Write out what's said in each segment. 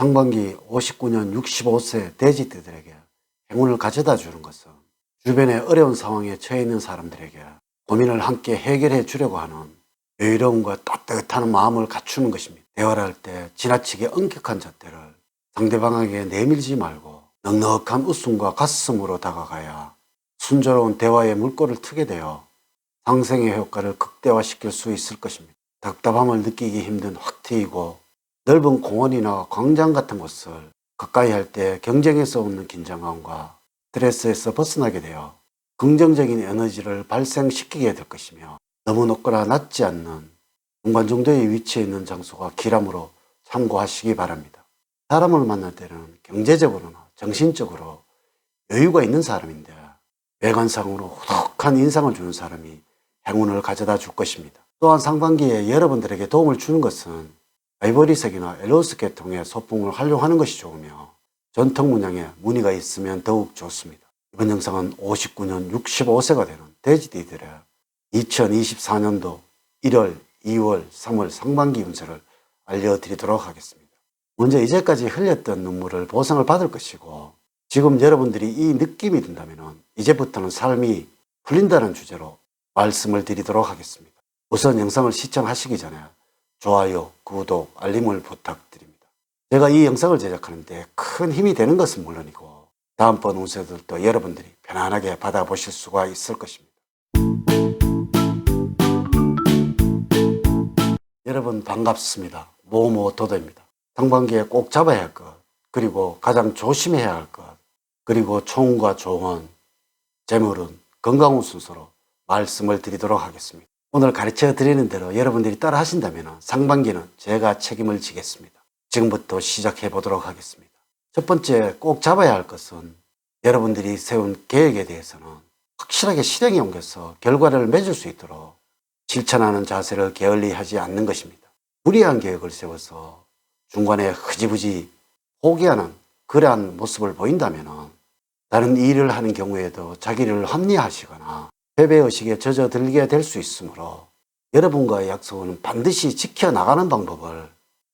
상반기 59년 65세 돼지띠들에게 행운을 가져다 주는 것은 주변의 어려운 상황에 처해 있는 사람들에게 고민을 함께 해결해 주려고 하는 여유로움과 따뜻한 마음을 갖추는 것입니다. 대화를 할 때 지나치게 엄격한 잣대를 상대방에게 내밀지 말고 넉넉한 웃음과 가슴으로 다가가야 순조로운 대화의 물꼬를 트게 되어 상생의 효과를 극대화시킬 수 있을 것입니다. 답답함을 느끼기 힘든 확 트이고 넓은 공원이나 광장 같은 곳을 가까이 할 때 경쟁에서 오는 긴장감과 스트레스에서 벗어나게 되어 긍정적인 에너지를 발생시키게 될 것이며, 너무 높거나 낮지 않는 중간 정도의 위치에 있는 장소가 길함으로 참고하시기 바랍니다. 사람을 만날 때는 경제적으로나 정신적으로 여유가 있는 사람인데 외관상으로 후덕한 인상을 주는 사람이 행운을 가져다 줄 것입니다. 또한 상반기에 여러분들에게 도움을 주는 것은 아이보리색이나 엘로스 계통의 소품을 활용하는 것이 좋으며 전통 문양에 무늬가 있으면 더욱 좋습니다. 이번 영상은 59년 65세가 되는 돼지띠들의 2024년도 1월, 2월, 3월 상반기 운세를 알려드리도록 하겠습니다. 먼저 이제까지 흘렸던 눈물을 보상을 받을 것이고, 지금 여러분들이 이 느낌이 든다면 이제부터는 삶이 풀린다는 주제로 말씀을 드리도록 하겠습니다. 우선 영상을 시청하시기 전에 좋아요, 구독, 알림을 부탁드립니다. 제가 이 영상을 제작하는데 큰 힘이 되는 것은 물론이고 다음번 운세들도 여러분들이 편안하게 받아보실 수가 있을 것입니다. 여러분 반갑습니다. 모모도도입니다. 상반기에 꼭 잡아야 할 것, 그리고 가장 조심해야 할 것, 그리고 총과 조언, 재물은 건강운 순서로 말씀을 드리도록 하겠습니다. 오늘 가르쳐 드리는 대로 여러분들이 따라 하신다면 상반기는 제가 책임을 지겠습니다. 지금부터 시작해 보도록 하겠습니다. 첫 번째 꼭 잡아야 할 것은 여러분들이 세운 계획에 대해서는 확실하게 실행에 옮겨서 결과를 맺을 수 있도록 실천하는 자세를 게을리하지 않는 것입니다. 무리한 계획을 세워서 중간에 흐지부지 포기하는 그러한 모습을 보인다면 다른 일을 하는 경우에도 자기를 합리화하시거나 패배의식에 젖어들게 될 수 있으므로 여러분과의 약속은 반드시 지켜나가는 방법을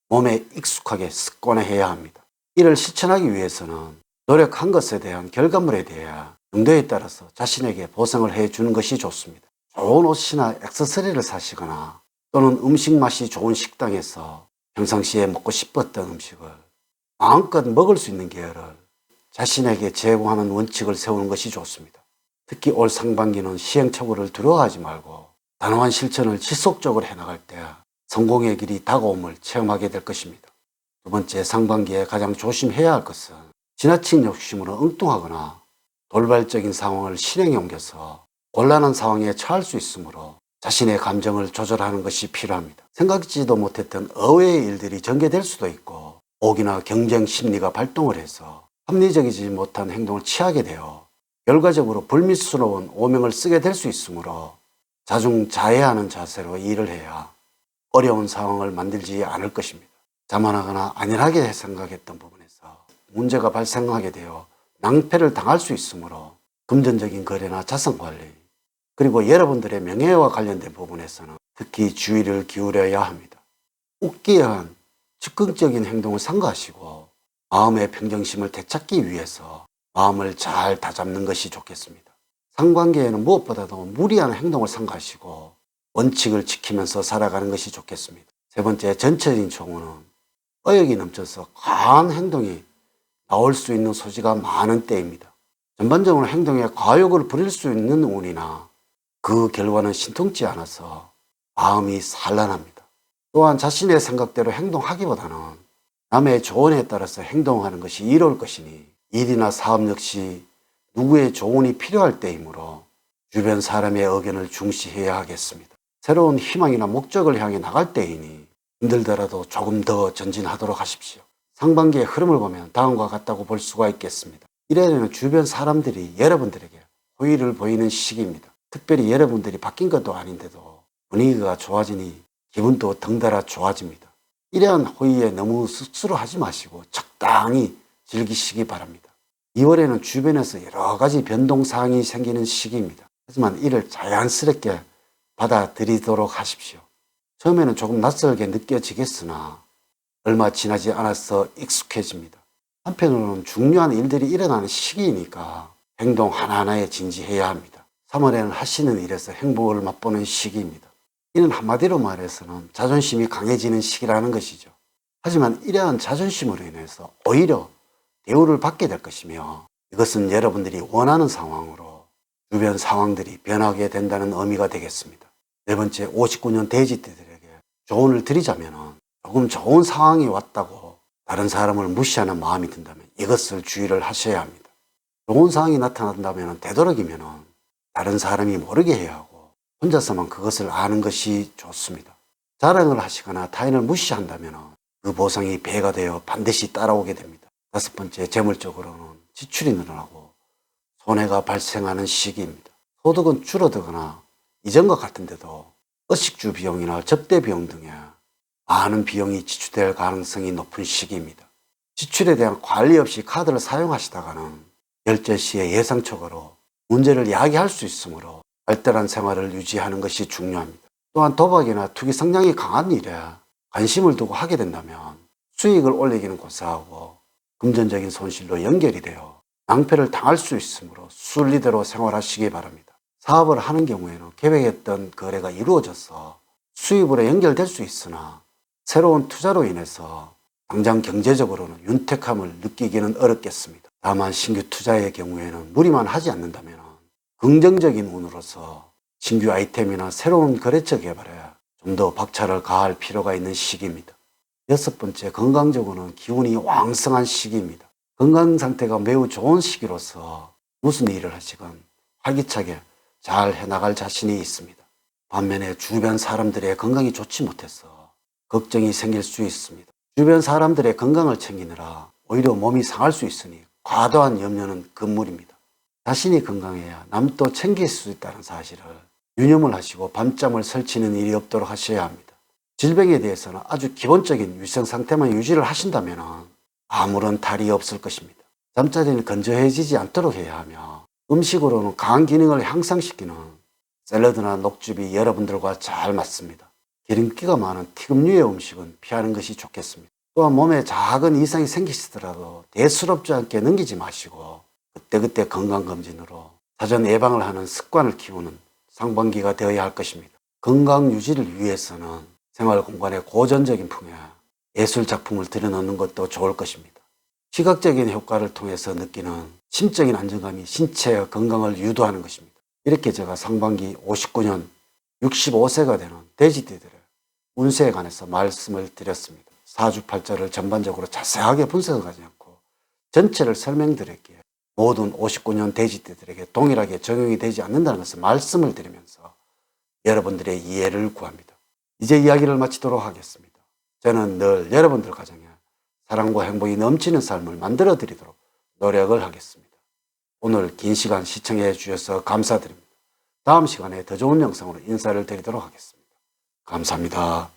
몸에 익숙하게 습관화해야 합니다. 이를 실천하기 위해서는 노력한 것에 대한 결과물에 대해 정도에 따라서 자신에게 보상을 해주는 것이 좋습니다. 좋은 옷이나 액세서리를 사시거나 또는 음식 맛이 좋은 식당에서 평상시에 먹고 싶었던 음식을 마음껏 먹을 수 있는 기회를 자신에게 제공하는 원칙을 세우는 것이 좋습니다. 특히 올 상반기는 시행착오를 두려워하지 말고 단호한 실천을 지속적으로 해나갈 때 성공의 길이 다가옴을 체험하게 될 것입니다. 두 번째, 상반기에 가장 조심해야 할 것은 지나친 욕심으로 엉뚱하거나 돌발적인 상황을 실행에 옮겨서 곤란한 상황에 처할 수 있으므로 자신의 감정을 조절하는 것이 필요합니다. 생각지도 못했던 의외의 일들이 전개될 수도 있고 오기나 경쟁 심리가 발동을 해서 합리적이지 못한 행동을 취하게 되어 결과적으로 불미스러운 오명을 쓰게 될 수 있으므로 자중자애하는 자세로 일을 해야 어려운 상황을 만들지 않을 것입니다. 자만하거나 안일하게 생각했던 부분에서 문제가 발생하게 되어 낭패를 당할 수 있으므로 금전적인 거래나 자산관리, 그리고 여러분들의 명예와 관련된 부분에서는 특히 주의를 기울여야 합니다. 웃기한 즉흥적인 행동을 삼가하시고 마음의 평정심을 되찾기 위해서 마음을 잘 다잡는 것이 좋겠습니다. 상반기에는 무엇보다도 무리한 행동을 삼가하시고 원칙을 지키면서 살아가는 것이 좋겠습니다. 세 번째, 전체적인 총우는 의욕이 넘쳐서 과한 행동이 나올 수 있는 소지가 많은 때입니다. 전반적으로 행동에 과욕을 부릴 수 있는 운이나 그 결과는 신통치 않아서 마음이 산란합니다. 또한 자신의 생각대로 행동하기보다는 남의 조언에 따라서 행동하는 것이 이로울 것이니 일이나 사업 역시 누구의 조언이 필요할 때이므로 주변 사람의 의견을 중시해야 하겠습니다. 새로운 희망이나 목적을 향해 나갈 때이니 힘들더라도 조금 더 전진하도록 하십시오. 상반기의 흐름을 보면 다음과 같다고 볼 수가 있겠습니다. 1월에는 주변 사람들이 여러분들에게 호의를 보이는 시기입니다. 특별히 여러분들이 바뀐 것도 아닌데도 분위기가 좋아지니 기분도 덩달아 좋아집니다. 이러한 호의에 너무 쑥스러워하지 마시고 적당히 즐기시기 바랍니다. 2월에는 주변에서 여러 가지 변동사항이 생기는 시기입니다. 하지만 이를 자연스럽게 받아들이도록 하십시오. 처음에는 조금 낯설게 느껴지겠으나 얼마 지나지 않아서 익숙해집니다. 한편으로는 중요한 일들이 일어나는 시기이니까 행동 하나하나에 진지해야 합니다. 3월에는 하시는 일에서 행복을 맛보는 시기입니다. 이는 한마디로 말해서는 자존심이 강해지는 시기라는 것이죠. 하지만 이러한 자존심으로 인해서 오히려 대우를 받게 될 것이며 이것은 여러분들이 원하는 상황으로 주변 상황들이 변하게 된다는 의미가 되겠습니다. 네 번째, 59년 돼지띠들에게 조언을 드리자면 조금 좋은 상황이 왔다고 다른 사람을 무시하는 마음이 든다면 이것을 주의를 하셔야 합니다. 좋은 상황이 나타난다면 되도록이면 다른 사람이 모르게 해야 하고 혼자서만 그것을 아는 것이 좋습니다. 자랑을 하시거나 타인을 무시한다면 그 보상이 배가 되어 반드시 따라오게 됩니다. 다섯 번째, 재물적으로는 지출이 늘어나고 손해가 발생하는 시기입니다. 소득은 줄어들거나 이전과 같은데도 의식주 비용이나 접대 비용 등에 많은 비용이 지출될 가능성이 높은 시기입니다. 지출에 대한 관리 없이 카드를 사용하시다가는 결제 시에 예상적으로 문제를 야기할 수 있으므로 알뜰한 생활을 유지하는 것이 중요합니다. 또한 도박이나 투기 성향이 강한 일에 관심을 두고 하게 된다면 수익을 올리기는 고사하고 금전적인 손실로 연결이 되어 낭패를 당할 수 있으므로 순리대로 생활하시기 바랍니다. 사업을 하는 경우에는 계획했던 거래가 이루어져서 수입으로 연결될 수 있으나 새로운 투자로 인해서 당장 경제적으로는 윤택함을 느끼기는 어렵겠습니다. 다만 신규 투자의 경우에는 무리만 하지 않는다면 긍정적인 운으로서 신규 아이템이나 새로운 거래처 개발에 좀 더 박차를 가할 필요가 있는 시기입니다. 여섯 번째, 건강적으로는 기운이 왕성한 시기입니다. 건강 상태가 매우 좋은 시기로서 무슨 일을 하시건 활기차게 잘 해나갈 자신이 있습니다. 반면에 주변 사람들의 건강이 좋지 못해서 걱정이 생길 수 있습니다. 주변 사람들의 건강을 챙기느라 오히려 몸이 상할 수 있으니 과도한 염려는 금물입니다. 자신이 건강해야 남도 챙길 수 있다는 사실을 유념을 하시고 밤잠을 설치는 일이 없도록 하셔야 합니다. 질병에 대해서는 아주 기본적인 위생 상태만 유지를 하신다면 아무런 탈이 없을 것입니다. 잠자리는 건조해지지 않도록 해야 하며 음식으로는 간 기능을 향상시키는 샐러드나 녹즙이 여러분들과 잘 맞습니다. 기름기가 많은 튀김류의 음식은 피하는 것이 좋겠습니다. 또한 몸에 작은 이상이 생기시더라도 대수롭지 않게 넘기지 마시고 그때그때 건강검진으로 사전 예방을 하는 습관을 키우는 상반기가 되어야 할 것입니다. 건강 유지를 위해서는 생활 공간의 고전적인 풍에 예술 작품을 들여놓는 것도 좋을 것입니다. 시각적인 효과를 통해서 느끼는 심적인 안정감이 신체의 건강을 유도하는 것입니다. 이렇게 제가 상반기 59년 65세가 되는 돼지띠들의 운세에 관해서 말씀을 드렸습니다. 사주팔자를 전반적으로 자세하게 분석하지 않고 전체를 설명드렸기에 모든 59년 돼지띠들에게 동일하게 적용이 되지 않는다는 것을 말씀을 드리면서 여러분들의 이해를 구합니다. 이제 이야기를 마치도록 하겠습니다. 저는 늘 여러분들 가정에 사랑과 행복이 넘치는 삶을 만들어 드리도록 노력을 하겠습니다. 오늘 긴 시간 시청해 주셔서 감사드립니다. 다음 시간에 더 좋은 영상으로 인사를 드리도록 하겠습니다. 감사합니다.